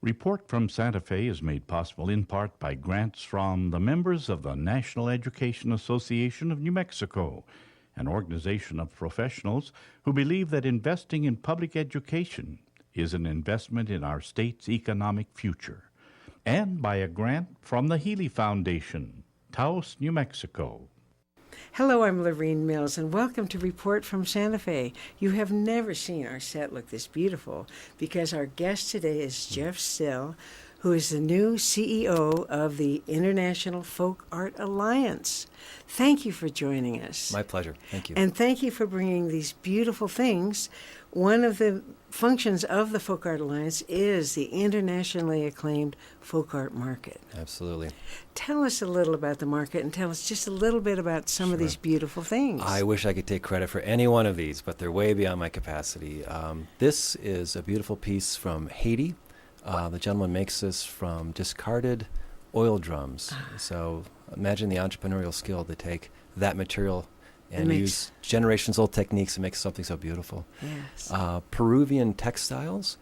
Report from Santa Fe is made possible in part by grants from the members of the National Education Association of New Mexico, an organization of professionals who believe that investing in public education is an investment in our state's economic future, and by a grant from the Healy Foundation, Taos, New Mexico. Hello, I'm Lorene Mills, and welcome to Report from Santa Fe. You have never seen our set look this beautiful because our guest today is Jeff Snell, who is the new CEO of the International Folk Art Alliance. Thank you for joining us. My pleasure. Thank you. And thank you for bringing these beautiful things. One of the functions of the Folk Art Alliance is the internationally acclaimed folk art market. Absolutely. Tell us a little about the market and tell us just a little bit about some of these beautiful things. I wish I could take credit for any one of these, but they're way beyond my capacity. This is a beautiful piece from Haiti. The gentleman makes this from discarded oil drums. So imagine the entrepreneurial skill to take that material and use generations-old techniques to make something so beautiful. Yes. Peruvian textiles.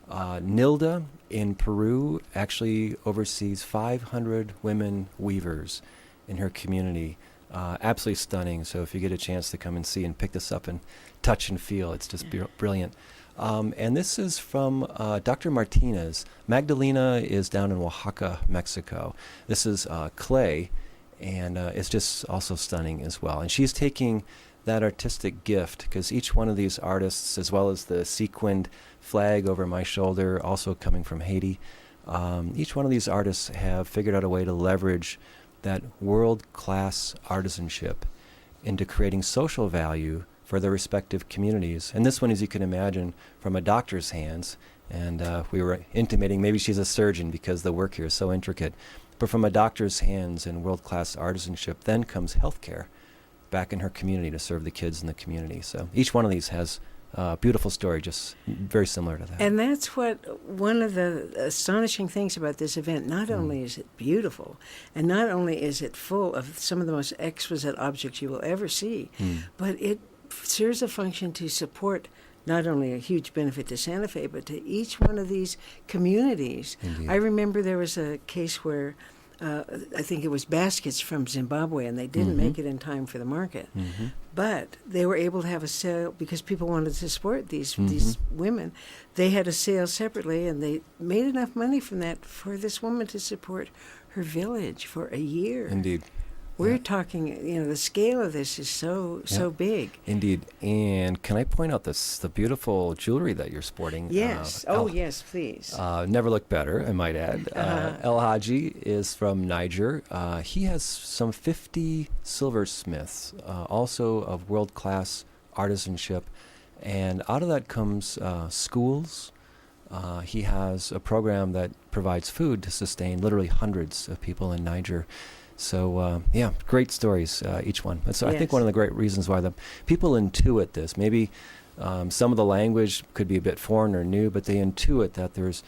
Nilda in Peru actually oversees 500 women weavers in her community. Absolutely stunning. So if you get a chance to come and see and pick this up and touch and feel, it's just brilliant. And this is from Dr. Martinez. Magdalena is down in Oaxaca, Mexico. This is clay, and it's just also stunning as well. And she's taking that artistic gift, because each one of these artists, as well as the sequined flag over my shoulder, also coming from Haiti, each one of these artists have figured out a way to leverage that world-class artisanship into creating social value for their respective communities. And this one, as you can imagine, from a doctor's hands, and we were intimating maybe she's a surgeon because the work here is so intricate, but from a doctor's hands and world-class artisanship, then comes healthcare back in her community to serve the kids in the community. So each one of these has a beautiful story, just very similar to that. And that's one of the astonishing things about this event. Not only is it beautiful, and not only is it full of some of the most exquisite objects you will ever see, but it serves a function to support not only a huge benefit to Santa Fe, but to each one of these communities. Indeed. I remember there was a case where I think it was baskets from Zimbabwe, and they didn't make it in time for the market. But they were able to have a sale because people wanted to support these women. They had a sale separately, and they made enough money from that for this woman to support her village for a year. Indeed. We're talking, the scale of this is so big. Indeed. And can I point out the beautiful jewelry that you're sporting? Yes. Yes, please. Never looked better, I might add. El Haji is from Niger. He has some 50 silversmiths, also of world-class artisanship. And out of that comes schools. He has a program that provides food to sustain literally hundreds of people in Niger. So, great stories, each one. And so I think one of the great reasons why the people intuit this, maybe some of the language could be a bit foreign or new, but they intuit that there's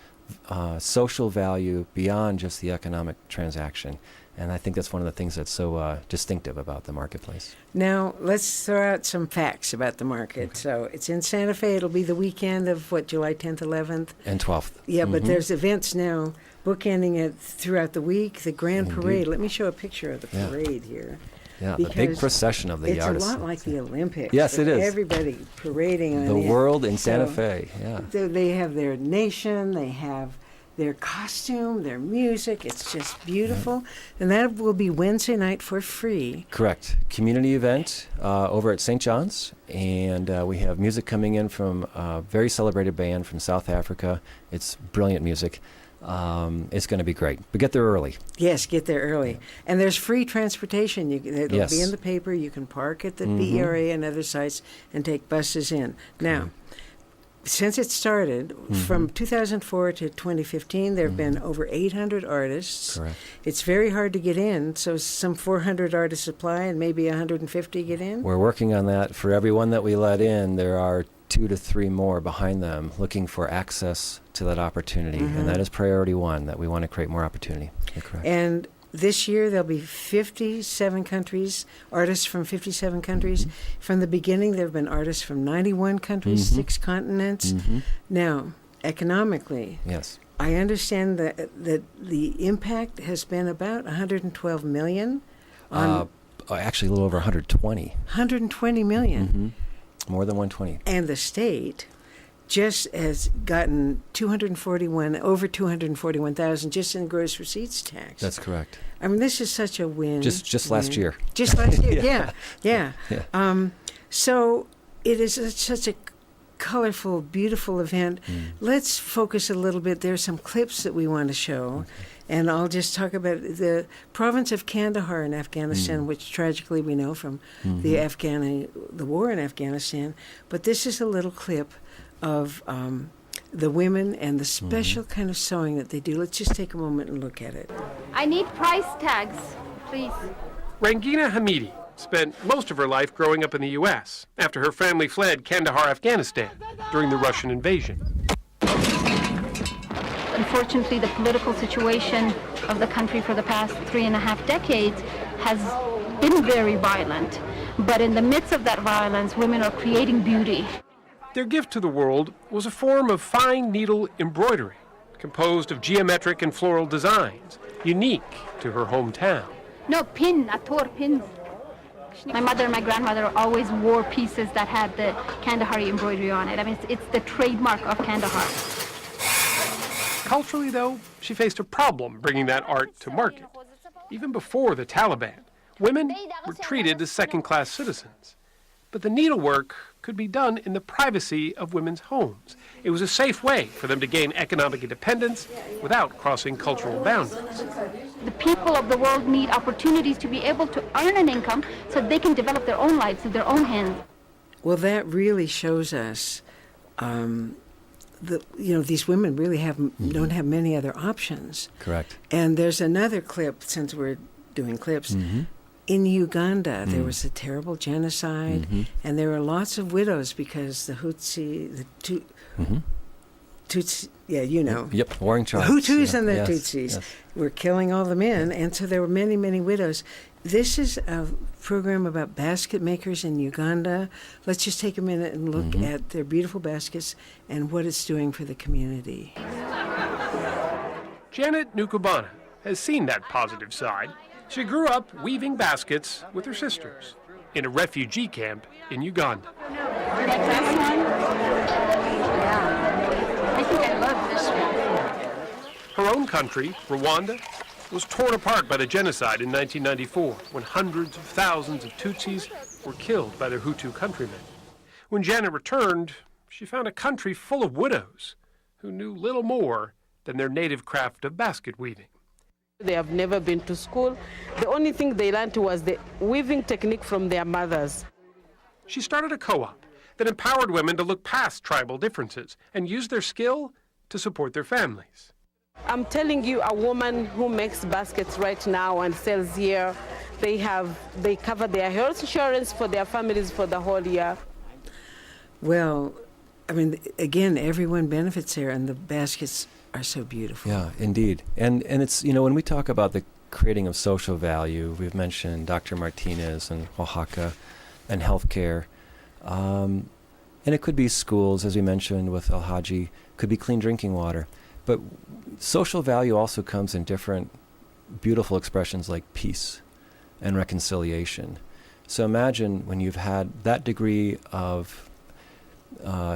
social value beyond just the economic transaction. And I think that's one of the things that's so distinctive about the marketplace. Now, let's throw out some facts about the market. Okay. So it's in Santa Fe. It'll be the weekend of, July 10th, 11th? And 12th. Yeah, but there's events now bookending it throughout the week. The Grand Parade. Let me show a picture of the parade here. Yeah, the big procession of the artists. It's a lot like the Olympics. Yes, it is. Everybody parading on the world in Santa Fe, yeah. They have their nation, they have their costume, their music. It's just beautiful. And that will be Wednesday night for free. Correct. Community event over at St. John's. And we have music coming in from a very celebrated band from South Africa. It's brilliant music. It's going to be great. But get there early. Yes, get there early. And there's free transportation. It'll be in the paper. You can park at the BERA and other sites and take buses in. Now, since it started, from 2004 to 2015, there have been over 800 artists. Correct. It's very hard to get in, so some 400 artists apply and maybe 150 get in? We're working on that. For everyone that we let in, there are 2 to 3 more behind them looking for access to that opportunity. And that is priority 1, that we want to create more opportunity. You're correct. And this year, there'll be 57 countries, artists from 57 countries. From the beginning, there have been artists from 91 countries, 6 continents. Now, economically, yes, I understand that the impact has been about 112 million. Actually, a little over 120. 120 million. Mm-hmm. More than 120. And the state just has gotten over 241,000 just in gross receipts tax. That's correct. I mean, this is such a win. Just last year. Just last year, yeah. So it is such a colorful, beautiful event. Let's focus a little bit. There are some clips that we want to show. Okay. And I'll just talk about the province of Kandahar in Afghanistan, which tragically we know from the war in Afghanistan. But this is a little clip of the women and the special kind of sewing that they do. Let's just take a moment and look at it. I need price tags, please. Rangina Hamidi spent most of her life growing up in the U.S. after her family fled Kandahar, Afghanistan during the Russian invasion. Unfortunately, the political situation of the country for the past 3.5 decades has been very violent. But in the midst of that violence, women are creating beauty. Their gift to the world was a form of fine needle embroidery, composed of geometric and floral designs, unique to her hometown. No, pins. My mother and my grandmother always wore pieces that had the Kandahari embroidery on it. I mean, it's the trademark of Kandahar. Culturally, though, she faced a problem bringing that art to market. Even before the Taliban, women were treated as second-class citizens. But the needlework could be done in the privacy of women's homes. It was a safe way for them to gain economic independence without crossing cultural boundaries. The people of the world need opportunities to be able to earn an income so they can develop their own lives with their own hands. Well, that really shows us these women really don't have many other options. Correct. And there's another clip, since we're doing clips. In Uganda, there was a terrible genocide, and there were lots of widows because the Tutsi, Yep, warring tribes. The Hutus and the Tutsis were killing all the men, and so there were many, many widows. This is a program about basket makers in Uganda. Let's just take a minute and look at their beautiful baskets and what it's doing for the community. Janet Nukubana has seen that positive side. She grew up weaving baskets with her sisters in a refugee camp in Uganda. Like this one? Yeah. I think I love this one. Her own country, Rwanda, was torn apart by the genocide in 1994 when hundreds of thousands of Tutsis were killed by their Hutu countrymen. When Janet returned, she found a country full of widows who knew little more than their native craft of basket weaving. They have never been to school. The only thing they learned was the weaving technique from their mothers. She started a co-op that empowered women to look past tribal differences and use their skill to support their families. I'm telling you, a woman who makes baskets right now and sells here, they cover their health insurance for their families for the whole year. Well, I mean, again, everyone benefits there, and the baskets are so beautiful. Yeah, indeed. And it's, when we talk about the creating of social value, we've mentioned Dr. Martinez and Oaxaca and healthcare. And it could be schools, as we mentioned with El Haji, could be clean drinking water. But social value also comes in different beautiful expressions like peace and reconciliation. So imagine when you've had that degree of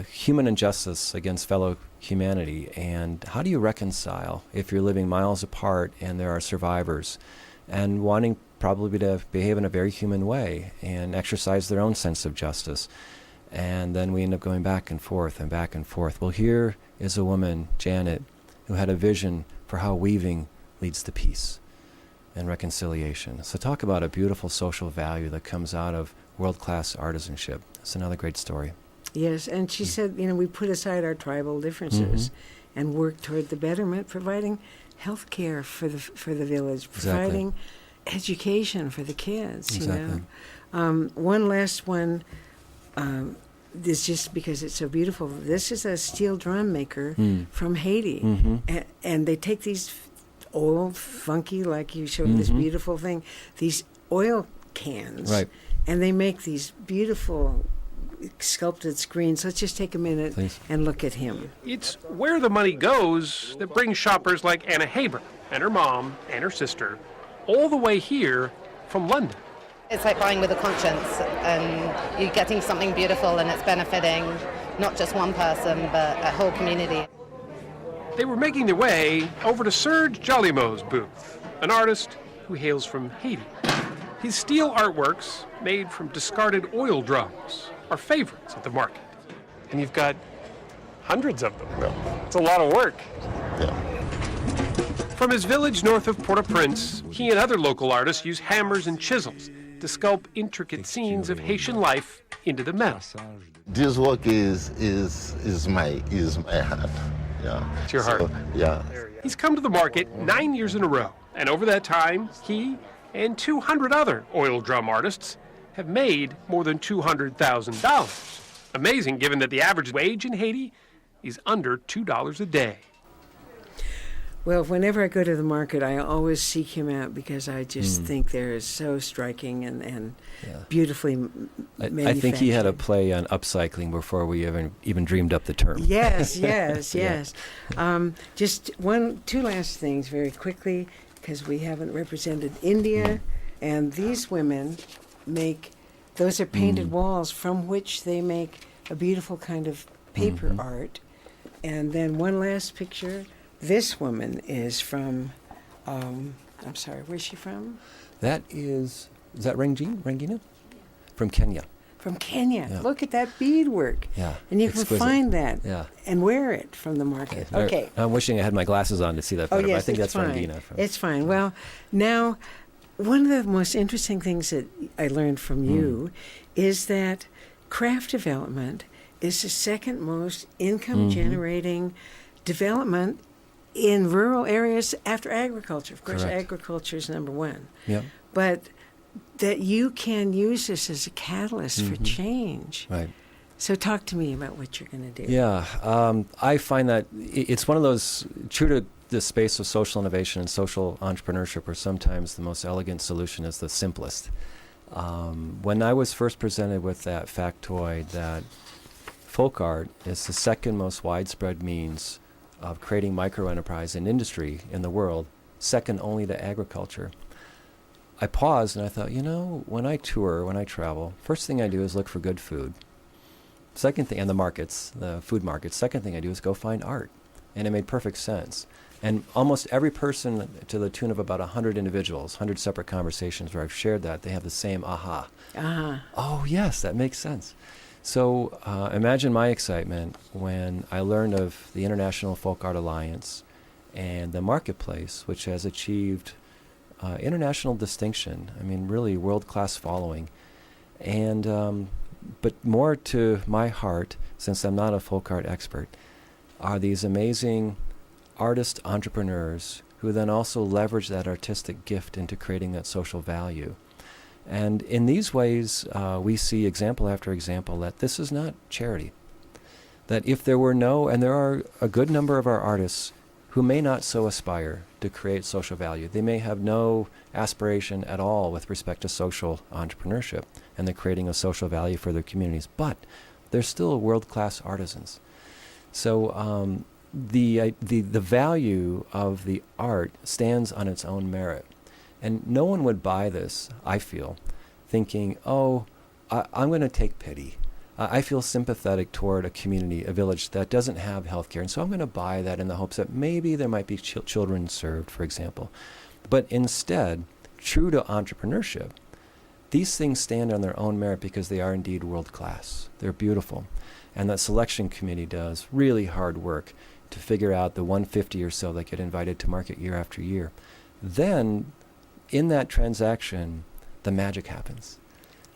human injustice against fellow humanity, and how do you reconcile if you're living miles apart and there are survivors and wanting probably to behave in a very human way and exercise their own sense of justice, and then we end up going back and forth and back and forth. Well, here is a woman, Janet, who had a vision for how weaving leads to peace and reconciliation. So talk about a beautiful social value that comes out of world-class artisanship. It's another great story. Yes, and she said, we put aside our tribal differences and work toward the betterment, providing health care for the village, providing education for the kids. Exactly. One last one, is just because it's so beautiful. This is a steel drum maker from Haiti, and they take these oil, funky, like you showed this beautiful thing, these oil cans, right, and they make these beautiful sculpted screens. Let's just take a minute Please. and look at him. It's where the money goes that brings shoppers like Anna Haber and her mom and her sister all the way here from London. It's like buying with a conscience, and you're getting something beautiful, and it's benefiting not just one person, but a whole community. They were making their way over to Serge Jolimo's booth, an artist who hails from Haiti. His steel artworks, made from discarded oil drums, are favorites at the market. And you've got hundreds of them. Yeah. It's a lot of work. Yeah. From his village north of Port-au-Prince, he and other local artists use hammers and chisels to sculpt intricate scenes of Haitian life into the metal. This work is my heart. Yeah. It's your heart. So, yeah. He's come to the market 9 years in a row, and over that time, he and 200 other oil drum artists have made more than $200,000. Amazing, given that the average wage in Haiti is under $2 a day. Well, whenever I go to the market, I always seek him out because I just think they're so striking and beautifully manufactured. I think he had a play on upcycling before we even dreamed up the term. Yes. Just two last things very quickly, because we haven't represented India, and these women those are painted walls from which they make a beautiful kind of paper art. And then one last picture. This woman is from, I'm sorry, where's she from? Is that Rangina? From Kenya. From Kenya. Yeah. Look at that beadwork. Yeah. And you exquisite. can find that and wear it from the market. Okay. I'm wishing I had my glasses on to see that photo, but I think that's fine. Rangina. It's fine. Well, now, one of the most interesting things that I learned from you is that craft development is the second most income-generating development in rural areas after agriculture. Of course, Correct. agriculture is number one. Yep. But that you can use this as a catalyst for change. Right. So talk to me about what you're going to do. Yeah. I find that it's one of those, true to the space of social innovation and social entrepreneurship, where sometimes the most elegant solution is the simplest. When I was first presented with that factoid that folk art is the second most widespread means of creating microenterprise and industry in the world, second only to agriculture, I paused and I thought, when I tour, when I travel, first thing I do is look for good food. Second thing, and the markets, the food markets, second thing I do is go find art. And it made perfect sense. And almost every person, to the tune of about 100 individuals, 100 separate conversations where I've shared that, they have the same aha. Oh, yes, that makes sense. So imagine my excitement when I learned of the International Folk Art Alliance and the marketplace, which has achieved international distinction. I mean, really world-class following. And but more to my heart, since I'm not a folk art expert, are these amazing artist entrepreneurs who then also leverage that artistic gift into creating that social value. And in these ways, we see example after example that this is not charity. That if there were and there are a good number of our artists who may not so aspire to create social value. They may have no aspiration at all with respect to social entrepreneurship and the creating of social value for their communities, but they're still world-class artisans. So the value of the art stands on its own merit. And no one would buy this, I feel, thinking, I'm going to take pity. I feel sympathetic toward a community, a village that doesn't have health care, and so I'm going to buy that in the hopes that maybe there might be children served, for example. But instead, true to entrepreneurship, these things stand on their own merit because they are indeed world-class. They're beautiful. And that selection committee does really hard work to figure out the 150 or so that get invited to market year after year. Then, in that transaction, the magic happens,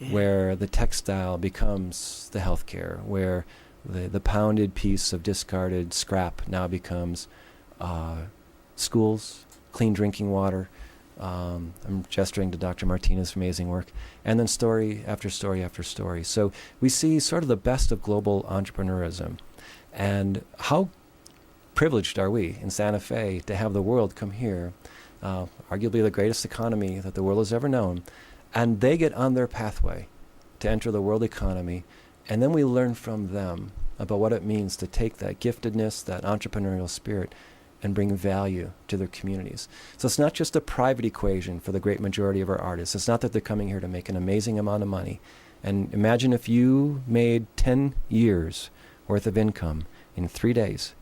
where the textile becomes the healthcare, where the pounded piece of discarded scrap now becomes schools, clean drinking water. I'm gesturing to Dr. Martinez's amazing work, and then story after story after story. So we see sort of the best of global entrepreneurism, and how privileged are we in Santa Fe to have the world come here, arguably the greatest economy that the world has ever known, and they get on their pathway to enter the world economy And then we learn from them about what it means to take that giftedness, that entrepreneurial spirit, and bring value to their communities. So it's not just a private equation for the great majority of our artists. It's not that they're coming here to make an amazing amount of money. And imagine if you made 10 years worth of income in 3 days.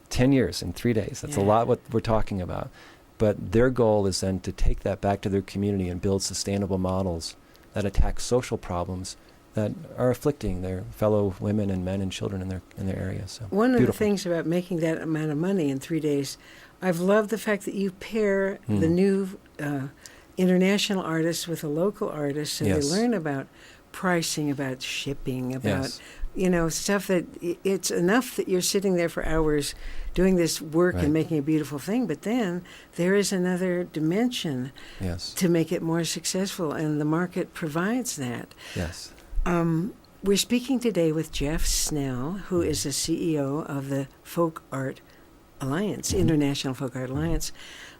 10 years in 3 days. That's a lot what we're talking about. But their goal is then to take that back to their community and build sustainable models that attack social problems that are afflicting their fellow women and men and children in their area. So one of the things about making that amount of money in 3 days, I've loved the fact that you pair the new international artists with a local artist, so they learn about pricing, about shipping, about stuff that it's enough that you're sitting there for hours doing this work and making a beautiful thing, but then there is another dimension to make it more successful, and the market provides that. Yes. We're speaking today with Jeff Snell, who is the CEO of the Folk Art Alliance, International Folk Art Alliance.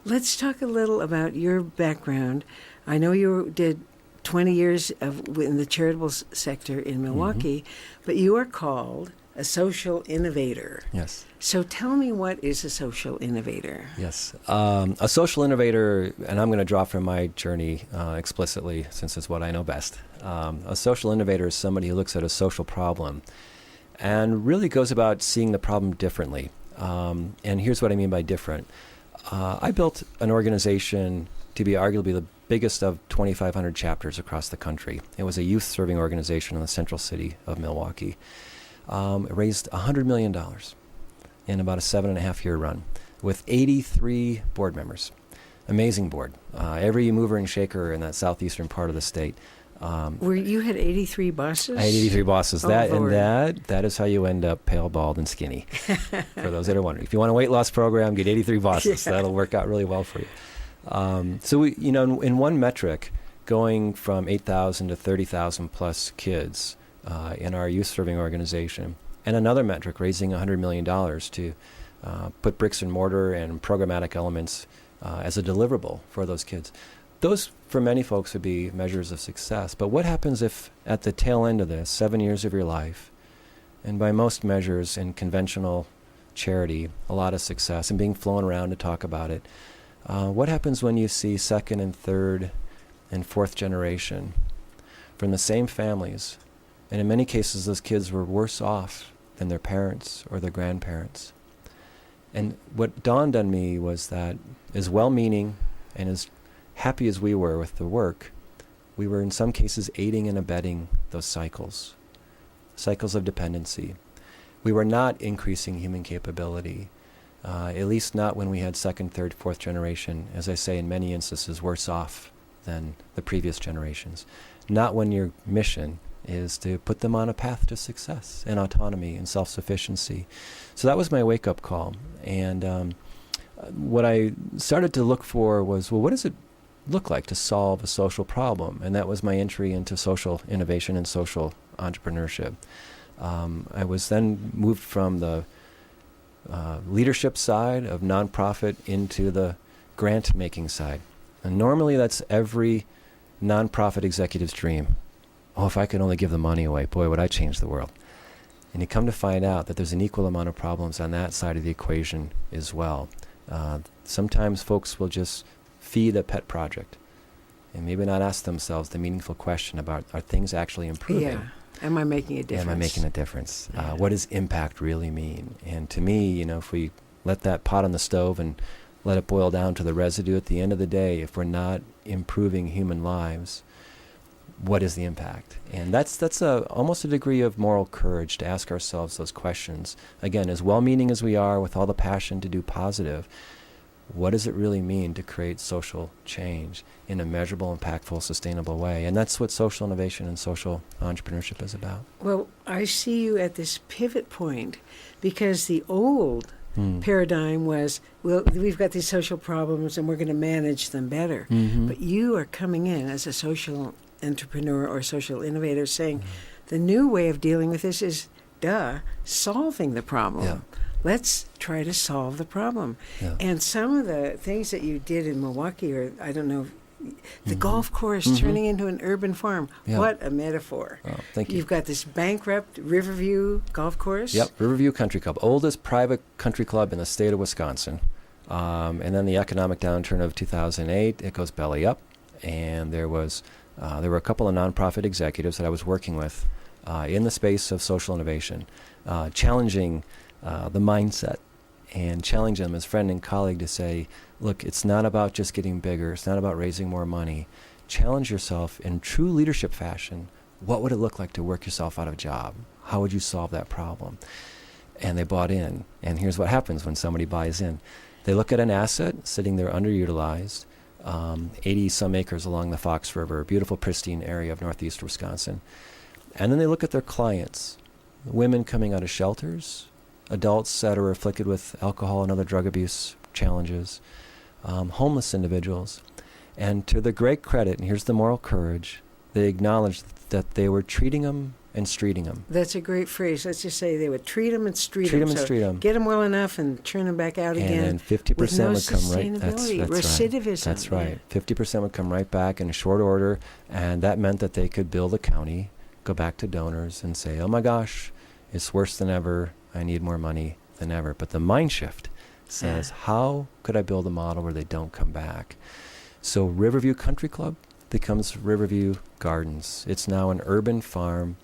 Let's talk a little about your background. I know you did 20 years in the charitable sector in Milwaukee, but you are called a social innovator. Yes. So tell me, what is a social innovator? Yes. A social innovator, and I'm going to draw from my journey explicitly since it's what I know best. A social innovator is somebody who looks at a social problem and really goes about seeing the problem differently. And here's what I mean by different. I built an organization to be arguably the biggest of 2,500 chapters across the country. It was a youth-serving organization in the central city of Milwaukee. It raised $100 million in about a 7.5-year run with 83 board members. Amazing board. Every mover and shaker in that southeastern part of the state. Where you had 83 bosses? I had 83 bosses. Oh, That is how you end up pale, bald, and skinny. For those that are wondering, if you want a weight loss program, get 83 bosses. That'll work out really well for you. So we, in one metric, going from 8,000 to 30,000 plus kids in our youth serving organization, and another metric, raising $100 million to put bricks and mortar and programmatic elements as a deliverable for those kids. Those, for many folks, would be measures of success. But what happens if at the tail end of this, 7 years of your life, and by most measures in conventional charity, a lot of success, and being flown around to talk about it, what happens when you see second and third and fourth generation from the same families, and in many cases those kids were worse off than their parents or their grandparents? And what dawned on me was that, as well-meaning and as happy as we were with the work, we were in some cases aiding and abetting those cycles of dependency. We were not increasing human capability, at least not when we had second, third, fourth generation, as I say, in many instances, worse off than the previous generations. Not when your mission is to put them on a path to success and autonomy and self-sufficiency. So that was my wake-up call. And what I started to look for was, well, what does it look like to solve a social problem? And that was my entry into social innovation and social entrepreneurship. I was then moved from the leadership side of nonprofit into the grant-making side. And normally that's every nonprofit executive's dream. Oh, if I could only give the money away, boy, would I change the world. And you come to find out that there's an equal amount of problems on that side of the equation as well. Sometimes folks will just feed a pet project and maybe not ask themselves the meaningful question about, are things actually improving? Yeah. Am I making a difference? Am I making a difference? What does impact really mean? And to me, if we let that pot on the stove and let it boil down to the residue at the end of the day, if we're not improving human lives, what is the impact? And that's almost a degree of moral courage to ask ourselves those questions. Again, as well-meaning as we are, with all the passion to do positive, what does it really mean to create social change in a measurable, impactful, sustainable way? And that's what social innovation and social entrepreneurship is about. Well, I see you at this pivot point, because the old paradigm was, well, we've got these social problems and we're going to manage them better. But you are coming in as a social entrepreneur or social innovator saying the new way of dealing with this is, solving the problem. Yeah. Let's try to solve the problem. Yeah. And some of the things that you did in Milwaukee, or I don't know The golf course turning into an urban farm. Yeah. What a metaphor. Oh, thank you. You've got this bankrupt Riverview golf course. Yep, Riverview Country Club, oldest private country club in the state of Wisconsin. And then the economic downturn of 2008, it goes belly up. And there were a couple of nonprofit executives that I was working with in the space of social innovation, challenging the mindset and challenge them as friend and colleague to say, look, it's not about just getting bigger. It's not about raising more money. Challenge yourself in true leadership fashion. What would it look like to work yourself out of a job? How would you solve that problem? And they bought in. And here's what happens when somebody buys in. They look at an asset sitting there underutilized, 80-some acres along the Fox River, a beautiful, pristine area of northeast Wisconsin. And then they look at their clients, women coming out of shelters, adults that are afflicted with alcohol and other drug abuse challenges, homeless individuals. And to their great credit, and here's the moral courage, they acknowledged that they were treating them and streeting them. That's a great phrase. Let's just say they would treat them and street them. Treat them and street them. Get them well enough and turn them back out again. And then 50% with no would come right. That's recidivism. Right. That's right. 50% would come right back in short order, and that meant that they could bill the county, go back to donors, and say, "Oh my gosh, it's worse than ever. I need more money than ever." But the mind shift says, how could I build a model where they don't come back? So Riverview Country Club becomes Riverview Gardens. It's now an urban farm.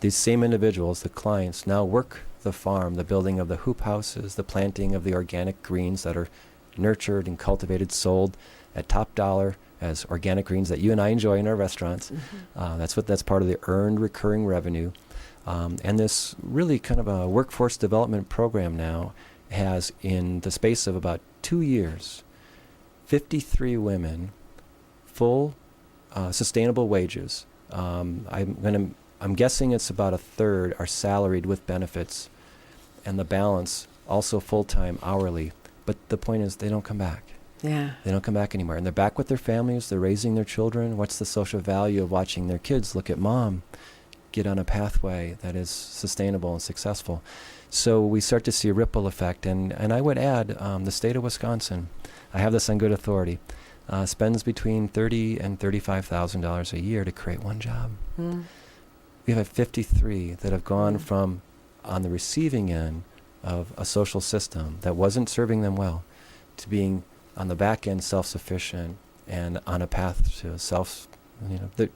These same individuals, the clients, now work the farm, the building of the hoop houses, the planting of the organic greens that are nurtured and cultivated, sold at top dollar as organic greens that you and I enjoy in our restaurants. That's part of the earned recurring revenue. And this really kind of a workforce development program now has, in the space of about 2 years, 53 women, full sustainable wages. I'm guessing it's about a third are salaried with benefits, and the balance also full-time hourly. But the point is, they don't come back. Yeah. They don't come back anymore. And they're back with their families. They're raising their children. What's the social value of watching their kids look at mom get on a pathway that is sustainable and successful? So we start to see a ripple effect. And I would add, the state of Wisconsin, I have this on good authority, spends between $30,000 and $35,000 a year to create one job. We have 53 that have gone from on the receiving end of a social system that wasn't serving them well to being on the back end self-sufficient and on a path to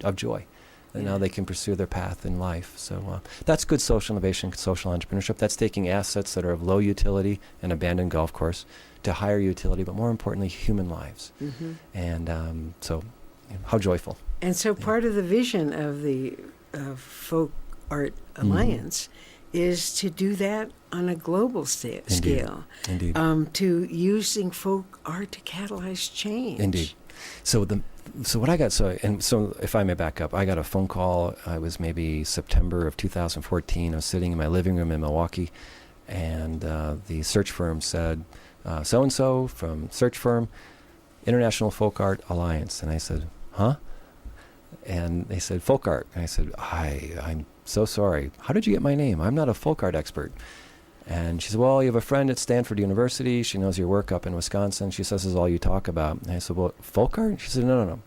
of joy. And now they can pursue their path in life. So that's good social innovation, social entrepreneurship. That's taking assets that are of low utility, an abandoned golf course, to higher utility, but more importantly, human lives. And so how joyful. And so part of the vision of the Folk Art Alliance is to do that on a global scale. Indeed. To using folk art to catalyze change. Indeed. So what I got, so if I may back up, I got a phone call. It was maybe September of 2014. I was sitting in my living room in Milwaukee, and the search firm said, so-and-so from search firm, International Folk Art Alliance. And I said, huh? And they said, folk art. And I said, I'm so sorry. How did you get my name? I'm not a folk art expert. And she said, well, you have a friend at Stanford University. She knows your work up in Wisconsin. She says this is all you talk about. And I said, well, folk art? She said, no.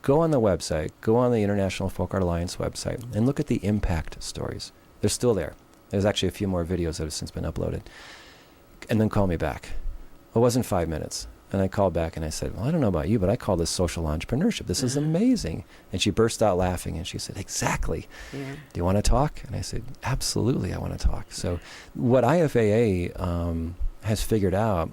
Go on the website. Go on the International Folk Art Alliance website and look at the impact stories. They're still there. There's actually a few more videos that have since been uploaded. And then call me back. It wasn't 5 minutes. And I called back and I said, well, I don't know about you, but I call this social entrepreneurship. This is amazing. And she burst out laughing and she said, exactly. Yeah. Do you want to talk? And I said, absolutely, I want to talk. So what IFAA has figured out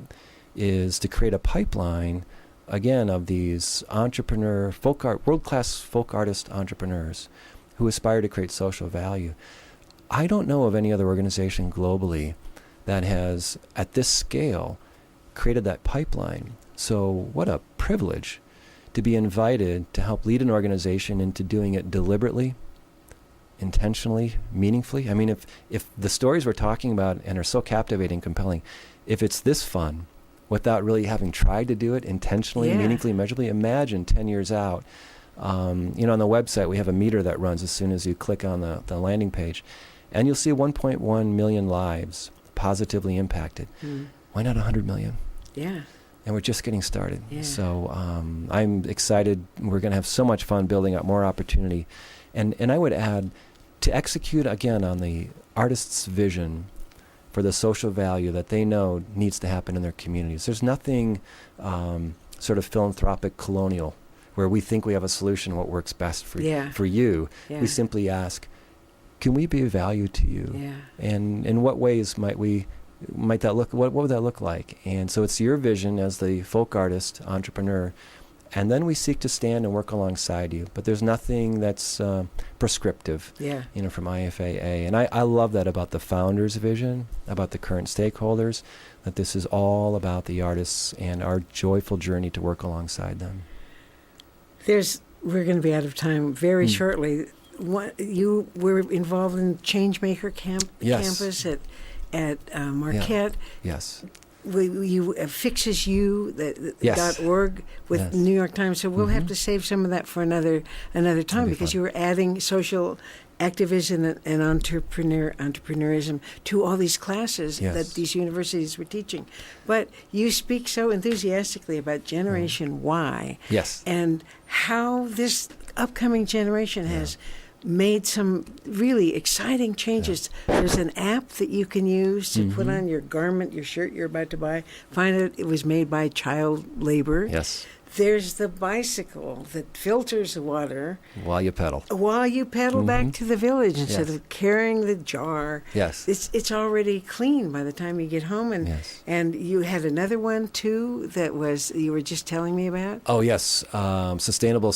is to create a pipeline, again, of these world-class folk artist entrepreneurs who aspire to create social value. I don't know of any other organization globally that has, at this scale, created that pipeline. So what a privilege to be invited to help lead an organization into doing it deliberately, intentionally, meaningfully. I mean, if the stories we're talking about and are so captivating, compelling, if it's this fun without really having tried to do it intentionally, meaningfully, measurably, imagine 10 years out. On the website, we have a meter that runs as soon as you click on the landing page, and you'll see 1.1 million lives positively impacted. Why not 100 million? Yeah. and we're just getting started. Yeah. So I'm excited. We're going to have so much fun building up more opportunity. And I would add, to execute again on the artist's vision for the social value that they know needs to happen in their communities. There's nothing sort of philanthropic colonial where we think we have a solution, what works best for you. Yeah. We simply ask, can we be of value to you? Yeah. And in what ways might that look? What would that look like? And so it's your vision as the folk artist, entrepreneur, and then we seek to stand and work alongside you. But there's nothing that's prescriptive, from IFAA. And I love that about the founder's vision, about the current stakeholders, that this is all about the artists and our joyful journey to work alongside them. We're going to be out of time very shortly. You were involved in Changemaker campus at Marquette. Yeah. Yes. You fixesyou.org with New York Times. So we'll have to save some of that for another time, because you were adding social activism and entrepreneurism to all these classes that these universities were teaching. But you speak so enthusiastically about Generation Y. Yes. And how this upcoming generation has made some really exciting changes. There's an app that you can use to put on your garment, your shirt you're about to buy. Find out it was made by child labor. Yes. There's the bicycle that filters the water while you pedal. Back to the village instead of carrying the jar. Yes. It's already clean by the time you get home. And you had another one too that you were just telling me about. Oh yes, sustainable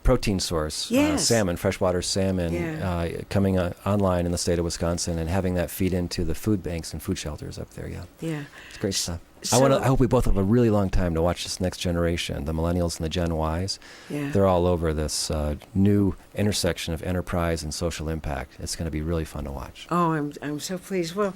protein source, salmon, freshwater salmon, coming online in the state of Wisconsin, and having that feed into the food banks and food shelters up there. Yeah, it's great stuff. I hope we both have a really long time to watch this next generation, the millennials and the Gen Ys. Yeah. They're all over this new intersection of enterprise and social impact. It's going to be really fun to watch. Oh, I'm so pleased. Well,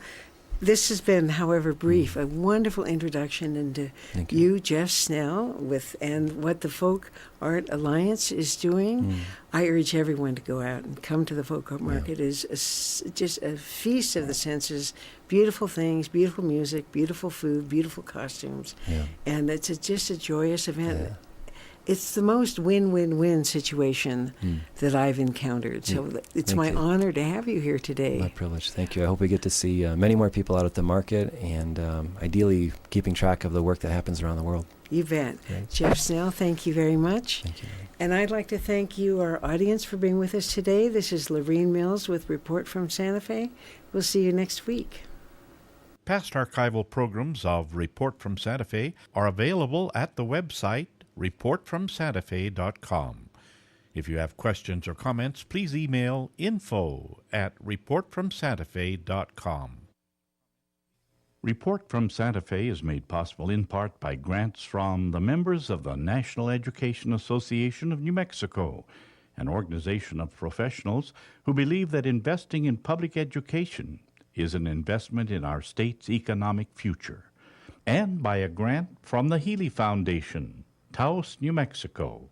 this has been, however brief, a wonderful introduction into you, Jeff Snell, and what the Folk Art Alliance is doing. I urge everyone to go out and come to the Folk Art Market. It is just a feast of the senses. Beautiful things, beautiful music, beautiful food, beautiful costumes. And it's just a joyous event. It's the most win-win-win situation that I've encountered. So it's my honor to have you here today. My privilege. Thank you. I hope we get to see many more people out at the market, and ideally keeping track of the work that happens around the world. You bet. Right. Jeff Snell, thank you very much. Thank you. And I'd like to thank you, our audience, for being with us today. This is Lorene Mills with Report from Santa Fe. We'll see you next week. Past archival programs of Report from Santa Fe are available at the website reportfromsantafe.com. If you have questions or comments, please email info@reportfromsantafe.com. Report from Santa Fe is made possible in part by grants from the members of the National Education Association of New Mexico, an organization of professionals who believe that investing in public education is an investment in our state's economic future, and by a grant from the Healy Foundation, Taos, New Mexico.